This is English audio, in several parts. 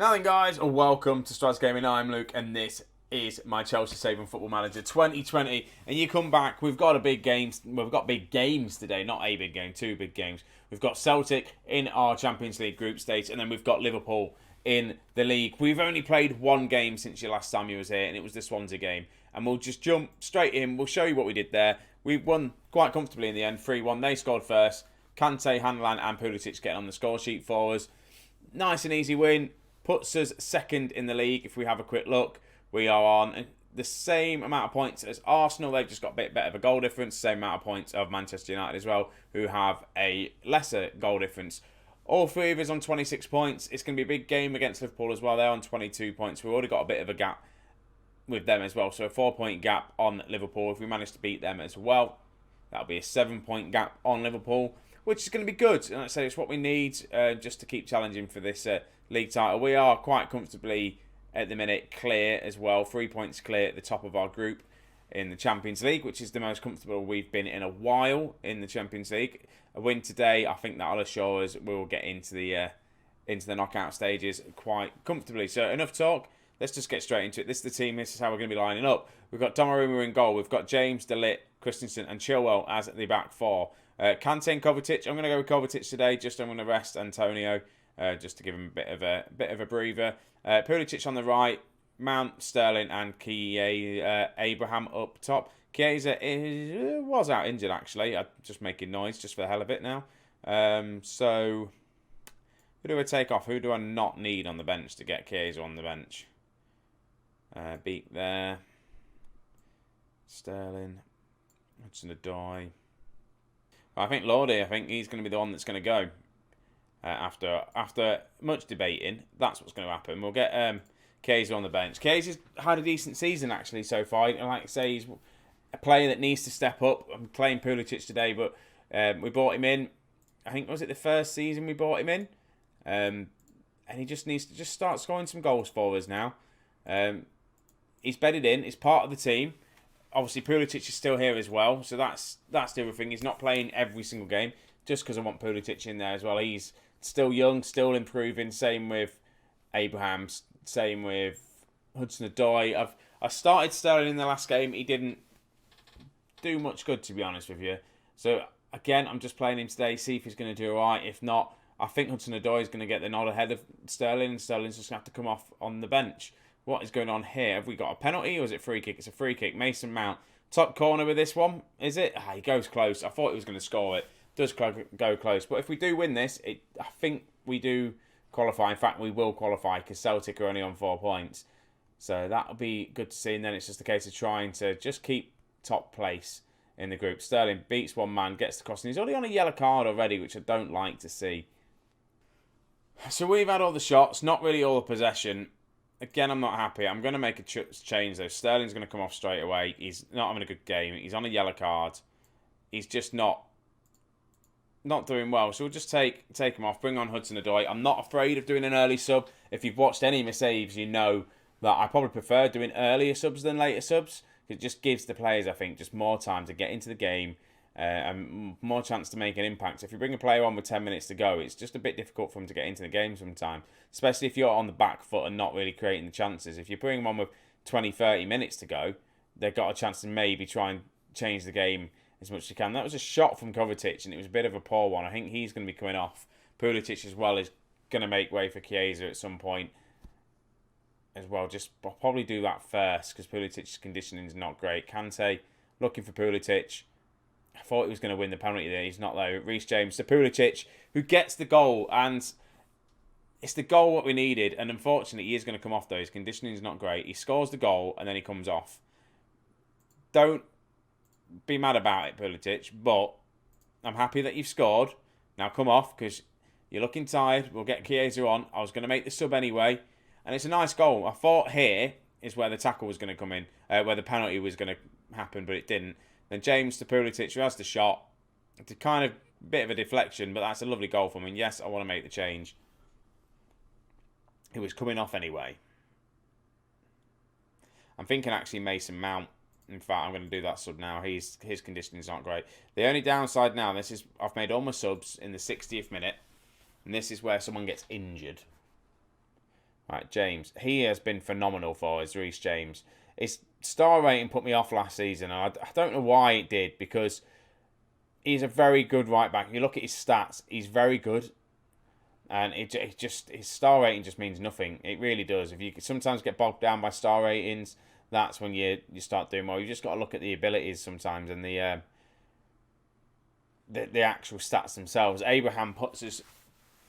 Now then, guys, welcome to Strats Gaming. I'm Luke, and this is my Chelsea Saving Football Manager 2020. And you come back, we've got big games today, not a big game, two big games. We've got Celtic in our Champions League group stage, and then we've got Liverpool in the league. We've only played one game since your last time you was here, and it was the Swansea game. And we'll just jump straight in. We'll show you what we did there. We won quite comfortably in the end, 3-1. They scored first. Kante, Hanlan and Pulisic getting on the score sheet for us. Nice and easy win. Puts us second in the league. If we have a quick look, we are on the same amount of points as Arsenal. They've just got a bit better of a goal difference. Same amount of points of Manchester United as well, who have a lesser goal difference. All three of us on 26 points. It's going to be a big game against Liverpool as well. They're on 22 points. We've already got a bit of a gap with them as well. So a 4-point gap on Liverpool. If we manage to beat them as well, that'll be a 7-point gap on Liverpool, which is going to be good. And like I say, it's what we need just to keep challenging for this league title. We are quite comfortably at the minute clear as well. 3 points clear at the top of our group in the Champions League, which is the most comfortable we've been in a while in the Champions League. A win today, I think that'll assure us we will get into the knockout stages quite comfortably. So enough talk. Let's just get straight into it. This is the team. This is how we're going to be lining up. We've got Donnarumma in goal. We've got James, De Ligt, Christensen and Chilwell as the back four. Kante and Kovacic. I'm going to go with Kovacic today. I'm going to rest Antonio just to give him a bit of a breather. Pulisic on the right. Mount, Sterling and Abraham up top. Chiesa was out injured actually. I'm just making noise just for the hell of it now. So who do I take off? Who do I not need on the bench to get Chiesa on the bench? Beat there. Sterling. Hudson-Odoi. I think Lordy, he's going to be the one that's going to go. After much debating, that's what's going to happen. We'll get Chiesa on the bench. Chiesa's had a decent season actually so far. And like I say, he's a player that needs to step up. I'm playing Pulisic today, but we bought him in. I think, was it the first season we bought him in? And he just needs to start scoring some goals for us now. He's bedded in. He's part of the team. Obviously, Pulisic is still here as well, so that's the other thing. He's not playing every single game, just because I want Pulisic in there as well. He's still young, still improving. Same with Abraham, same with Hudson-Odoi. I started Sterling in the last game. He didn't do much good, to be honest with you. So, again, I'm just playing him today, see if he's going to do all right. If not, I think Hudson-Odoi is going to get the nod ahead of Sterling, and Sterling's just going to have to come off on the bench. What is going on here? Have we got a penalty or is it free kick? It's a free kick. Mason Mount. Top corner with this one, is it? He goes close. I thought he was going to score it. Does go close. But if we do win this, I think we do qualify. In fact, we will qualify because Celtic are only on 4 points. So that'll be good to see. And then it's just a case of trying to just keep top place in the group. Sterling beats one man, gets the cross. And he's already on a yellow card already, which I don't like to see. So we've had all the shots, not really all the possession. Again, I'm not happy. I'm going to make a change though. Sterling's going to come off straight away. He's not having a good game. He's on a yellow card. He's just not doing well. So we'll just take him off. Bring on Hudson-Odoi. I'm not afraid of doing an early sub. If you've watched any of my saves, you know that I probably prefer doing earlier subs than later subs. It just gives the players, I think, just more time to get into the game and more chance to make an impact. If you bring a player on with 10 minutes to go, it's just a bit difficult for them to get into the game sometimes, especially if you're on the back foot and not really creating the chances. If you bring them on with 20, 30 minutes to go, they've got a chance to maybe try and change the game as much as they can. That was a shot from Kovacic, and it was a bit of a poor one. I think he's going to be coming off. Pulisic as well is going to make way for Chiesa at some point as well. I'll probably do that first because Pulisic's conditioning is not great. Kante looking for Pulisic. I thought he was going to win the penalty there. He's not though. Reece James to Pulisic, who gets the goal, and it's the goal what we needed. And unfortunately, he is going to come off though. His conditioning is not great. He scores the goal and then he comes off. Don't be mad about it, Pulisic, but I'm happy that you've scored. Now come off because you're looking tired. We'll get Chiesa on. I was going to make the sub anyway, and it's a nice goal. I thought here is where the tackle was going to come in, where the penalty was going to happen, but it didn't. Then James to Pulisic, who has the shot. It's a kind of bit of a deflection, but that's a lovely goal for him. And yes, I want to make the change. It was coming off anyway. I'm thinking actually Mason Mount. In fact, I'm going to do that sub now. His conditioning is not great. The only downside now, I've made all my subs in the 60th minute, and this is where someone gets injured. Right, James. He has been phenomenal for us, Reece James. His star rating put me off last season, and I don't know why it did, because he's a very good right back. You look at his stats, he's very good. And it just his star rating just means nothing. It really does. If you sometimes get bogged down by star ratings, that's when you start doing more. You just got to look at the abilities sometimes and the actual stats themselves. Abraham puts us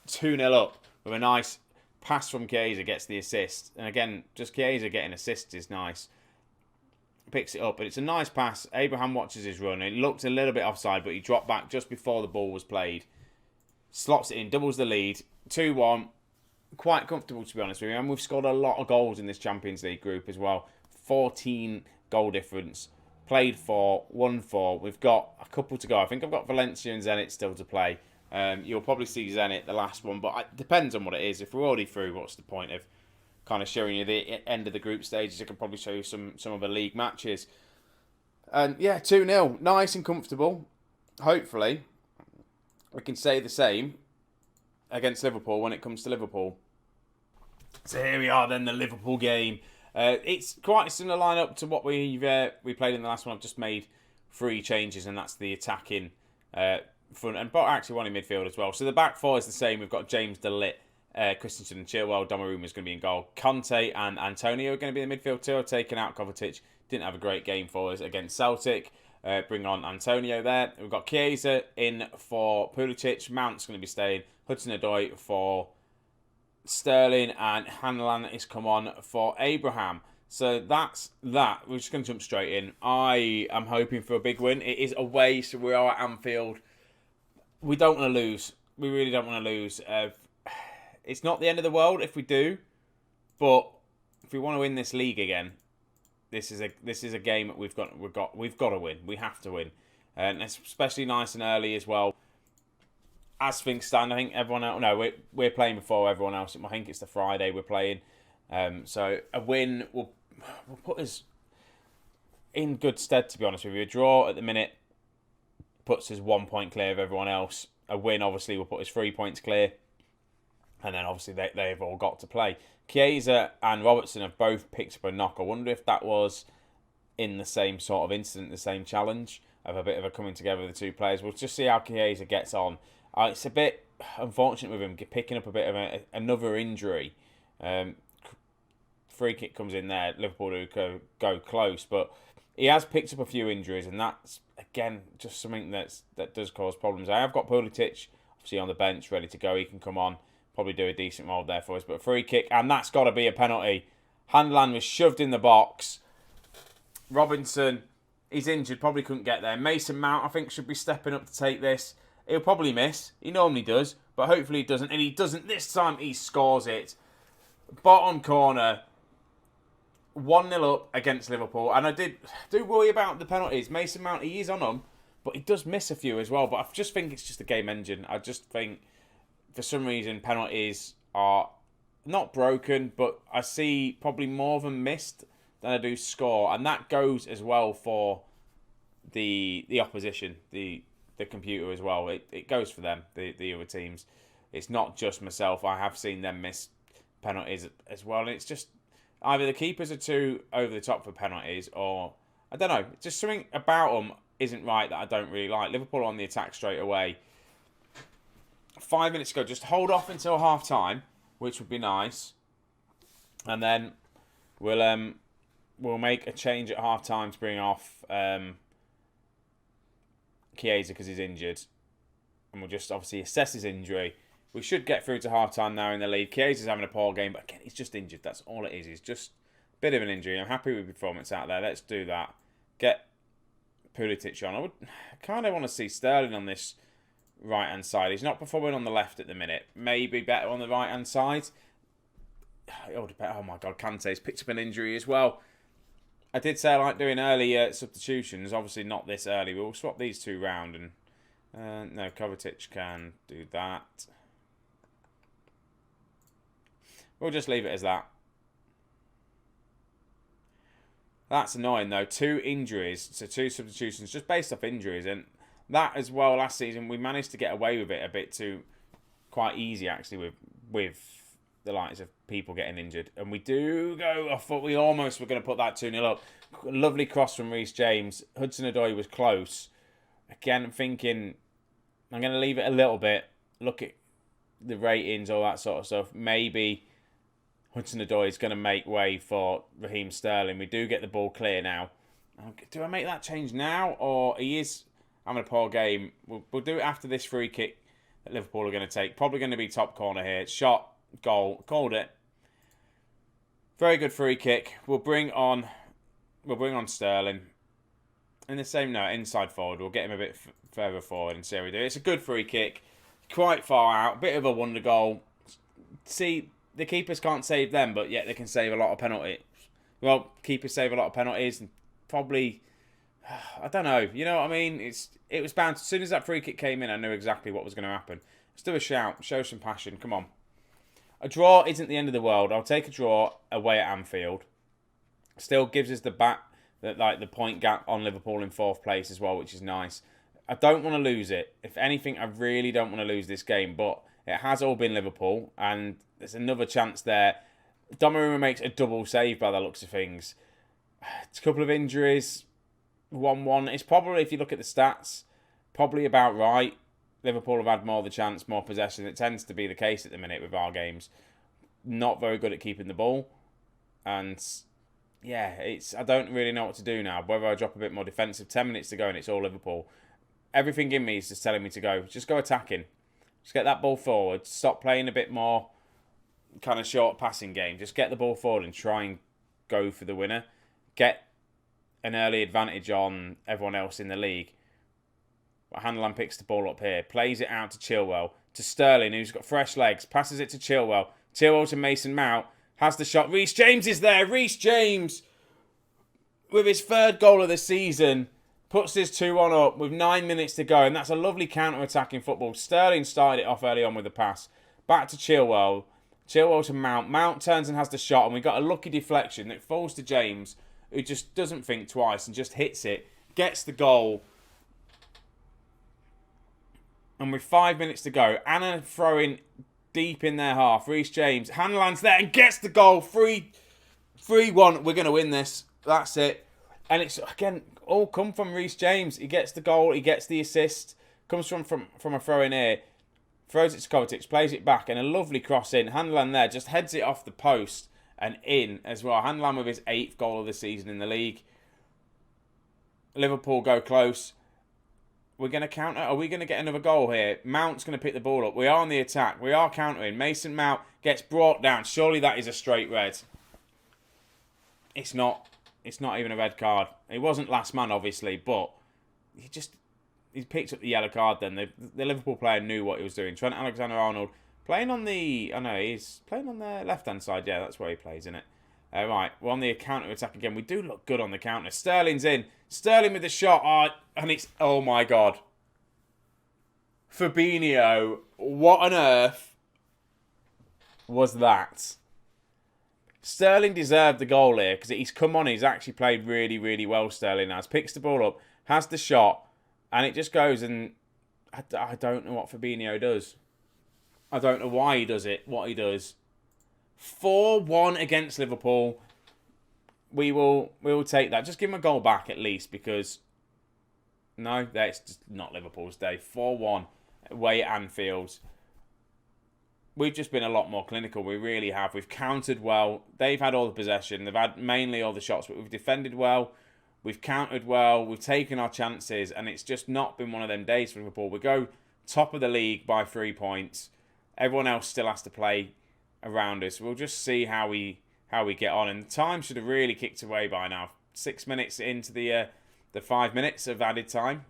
2-0 up with a nice pass from Chiesa, gets the assist. And again, just Chiesa getting assists is nice. Picks it up, but it's a nice pass. Abraham watches his run. It looked a little bit offside, but he dropped back just before the ball was played. Slots it in, doubles the lead, 2-1. Quite comfortable, to be honest with you. And we've scored a lot of goals in this Champions League group as well. 14 goal difference. Played 4, won 4. We've got a couple to go. I think I've got Valencia and Zenit still to play. You'll probably see Zenit, the last one, but it depends on what it is. If we're already through, what's the point of kind of showing you the end of the group stages? I can probably show you some of the league matches. And yeah, 2-0. Nice and comfortable. Hopefully we can say the same against Liverpool when it comes to Liverpool. So here we are then, the Liverpool game. It's quite a similar lineup to what we played in the last one. I've just made 3 changes, and that's the attacking front, and but actually one in midfield as well. So the back 4 is the same. We've got James De Ligt, Christensen and Chilwell. Donnarumma is going to be in goal. Conte and Antonio are going to be in the midfield too. I've taken out Kovacic. Didn't have a great game for us against Celtic. Bring on Antonio there. We've got Chiesa in for Pulisic. Mount's going to be staying. Hudson-Odoi for Sterling, and Hanlan is come on for Abraham. So that's that. We're just going to jump straight in. I am hoping for a big win. It is away, so we are at Anfield. We don't want to lose. We really don't want to lose. It's not the end of the world if we do, but if we want to win this league again, this is a game that we've got to win. We have to win, and it's especially nice and early as well. As things stand, I think everyone else. No, we're playing before everyone else. I think it's the Friday we're playing. So a win will put us in good stead, to be honest with you. A draw at the minute puts us 1 point clear of everyone else. A win obviously will put us 3 points clear, and then obviously they've all got to play. Chiesa and Robertson have both picked up a knock. I wonder if that was in the same sort of incident, the same challenge of a bit of a coming together of the two players. We'll just see how Chiesa gets on. It's a bit unfortunate with him picking up a bit of another injury. Free kick comes in there. Liverpool do go close, but he has picked up a few injuries, and that's again just something that does cause problems. I have got Pulisic obviously on the bench, ready to go. He can come on, probably do a decent role there for us. But a free kick, and that's got to be a penalty. Hanlan was shoved in the box. Robinson, he's injured, probably couldn't get there. Mason Mount, I think, should be stepping up to take this. He'll probably miss. He normally does, but hopefully he doesn't. And he doesn't this time. He scores it. Bottom corner. 1-0 up against Liverpool. And I do worry about the penalties. Mason Mount, he is on them, but he does miss a few as well. But I just think it's just a game engine. I just think for some reason penalties are not broken, but I see probably more of them missed than I do score. And that goes as well for the opposition, the computer as well. It goes for them, the other teams. It's not just myself. I have seen them miss penalties as well. And it's just either the keepers are too over the top for penalties, or I don't know. Just something about them isn't right that I don't really like. Liverpool on the attack straight away. 5 minutes ago, just hold off until half time, which would be nice, and then we'll make a change at half time to bring off Chiesa because he's injured, and we'll just obviously assess his injury. We should get through to half time now in the lead. Chiesa's having a poor game, but again, he's just injured. That's all it is. He's just a bit of an injury. I'm happy with the performance out there. Let's do that. Get Pulisic on. I would kind of want to see Sterling on this right-hand side. He's not performing on the left at the minute. Maybe better on the right-hand side. Oh my God, Kante's picked up an injury as well. I did say I like doing early substitutions. Obviously not this early. We'll swap these two round. And no, Kovacic can do that. We'll just leave it as that. That's annoying though. 2 injuries, so 2 substitutions just based off injuries. And that as well, last season we managed to get away with it a bit too quite easy actually with the likes of people getting injured. And we do go, I thought we almost were going to put that 2-0 up. Lovely cross from Reece James. Hudson-Odoi was close. Again, I'm thinking I'm going to leave it a little bit. Look at the ratings, all that sort of stuff. Maybe Hudson-Odoi is going to make way for Raheem Sterling. We do get the ball clear now. Do I make that change now? Or he is having a poor game. We'll do it after this free kick that Liverpool are going to take. Probably going to be top corner here. Shot, goal, called it. Very good free kick. We'll bring on Sterling. In the same note, inside forward. We'll get him a bit further forward and see how we do. It's a good free kick. Quite far out. Bit of a wonder goal. See, the keepers can't save them, but yet they can save a lot of penalties. Well, keepers save a lot of penalties and probably, I don't know. You know what I mean? It was bound. As soon as that free kick came in, I knew exactly what was going to happen. Let's do a shout. Show some passion. Come on. A draw isn't the end of the world. I'll take a draw away at Anfield. Still gives us the point gap on Liverpool in 4th place as well, which is nice. I don't want to lose it. If anything, I really don't want to lose this game. But it has all been Liverpool, and there's another chance there. Donnarumma makes a double save by the looks of things. It's a couple of injuries. 1-1. It's probably, if you look at the stats, probably about right. Liverpool have had more of the chance, more possession. It tends to be the case at the minute with our games. Not very good at keeping the ball. And yeah, I don't really know what to do now. Whether I drop a bit more defensive. 10 minutes to go and it's all Liverpool. Everything in me is just telling me to go. Just go attacking. Just get that ball forward. Stop playing a bit more kind of short passing game. Just get the ball forward and try and go for the winner. Get an early advantage on everyone else in the league. But Handeland picks the ball up here. Plays it out to Chilwell. To Sterling, who's got fresh legs. Passes it to Chilwell. Chilwell to Mason Mount. Has the shot. Reece James is there. Reece James, with his 3rd goal of the season, puts his 2-1 up with 9 minutes to go. And that's a lovely counter-attacking football. Sterling started it off early on with the pass. Back to Chilwell. Chilwell to Mount. Mount turns and has the shot. And we got a lucky deflection that falls to James, who just doesn't think twice and just hits it. Gets the goal. And with 5 minutes to go, Anna throwing deep in their half. Reece James. Handeland's there and gets the goal. 3-1. We're going to win this. That's it. And it's, again, all come from Reece James. He gets the goal. He gets the assist. Comes from a throw in here. Throws it to Kovacic. Plays it back. And a lovely cross in. Handeland there. Just heads it off the post and in as well. Handeland with his 8th goal of the season in the league. Liverpool go close. We're going to counter. Are we going to get another goal here? Mount's going to pick the ball up. We are on the attack. We are countering. Mason Mount gets brought down. Surely that is a straight red. It's not. It's not even a red card. It wasn't last man, obviously, but he picked up the yellow card then. The Liverpool player knew what he was doing. Trent Alexander-Arnold playing on the... I know, he's playing on the left-hand side. Yeah, that's where he plays, isn't it? Right, we're on the counter-attack again. We do look good on the counter. Sterling's in. Sterling with the shot. And it's... Oh, my God. Fabinho. What on earth was that? Sterling deserved the goal here because he's come on. He's actually played really, really well, Sterling has. Picks the ball up. Has the shot. And it just goes and... I don't know what Fabinho does. I don't know why he does it. What he does. 4-1 against Liverpool. We will take that. Just give him a goal back at least because... No, that's just not Liverpool's day. 4-1 away at Anfield. We've just been a lot more clinical. We really have. We've countered well. They've had all the possession. They've had mainly all the shots, but we've defended well. We've countered well. We've taken our chances, and it's just not been one of them days for Liverpool. We go top of the league by 3 points. Everyone else still has to play around us. We'll just see how we get on. And the time should have really kicked away by now. 6 minutes into the 5 minutes of added time.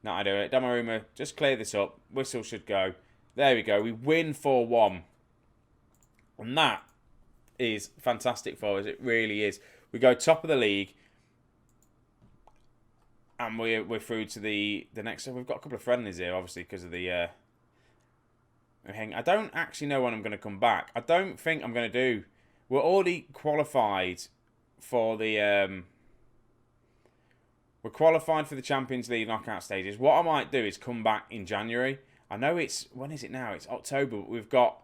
Not I do it. Donnarumma, just clear this up. Whistle should go. There we go. We win 4-1. And that is fantastic for us. It really is. We go top of the league. And we're through to the next. So we've got a couple of friendlies here, obviously, because of the... I don't actually know when I'm going to come back. I don't think I'm going to do... We're already qualified for the... We're qualified for the Champions League knockout stages. What I might do is come back in January. I know it's... When is it now? It's October. But we've got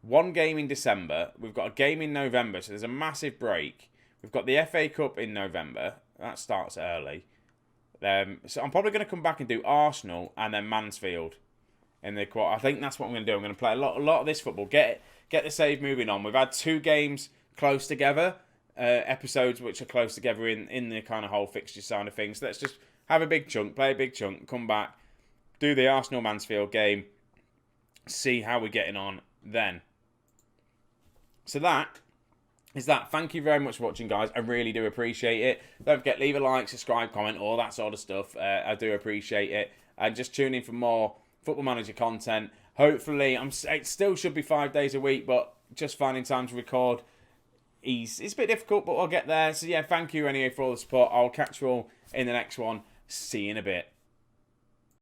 one game in December. We've got a game in November, so there's a massive break. We've got the FA Cup in November. That starts early. So I'm probably going to come back and do Arsenal and then Mansfield in the quarter. I think that's what I'm going to do. I'm going to play a lot of this football. Get the save moving on. We've had 2 games close together, episodes which are close together in the kind of whole fixture side of things. So let's just have a big chunk, play a big chunk, come back, do the Arsenal Mansfield game, see how we're getting on then. So that is that. Thank you very much for watching, guys. I really do appreciate it. Don't forget, leave a like, subscribe, comment, all that sort of stuff. I do appreciate it. And just tune in for more Football Manager content. Hopefully, it still should be 5 days a week, but just finding time to record, it's a bit difficult, but we'll get there. So yeah, thank you anyway for all the support. I'll catch you all in the next one. See you in a bit.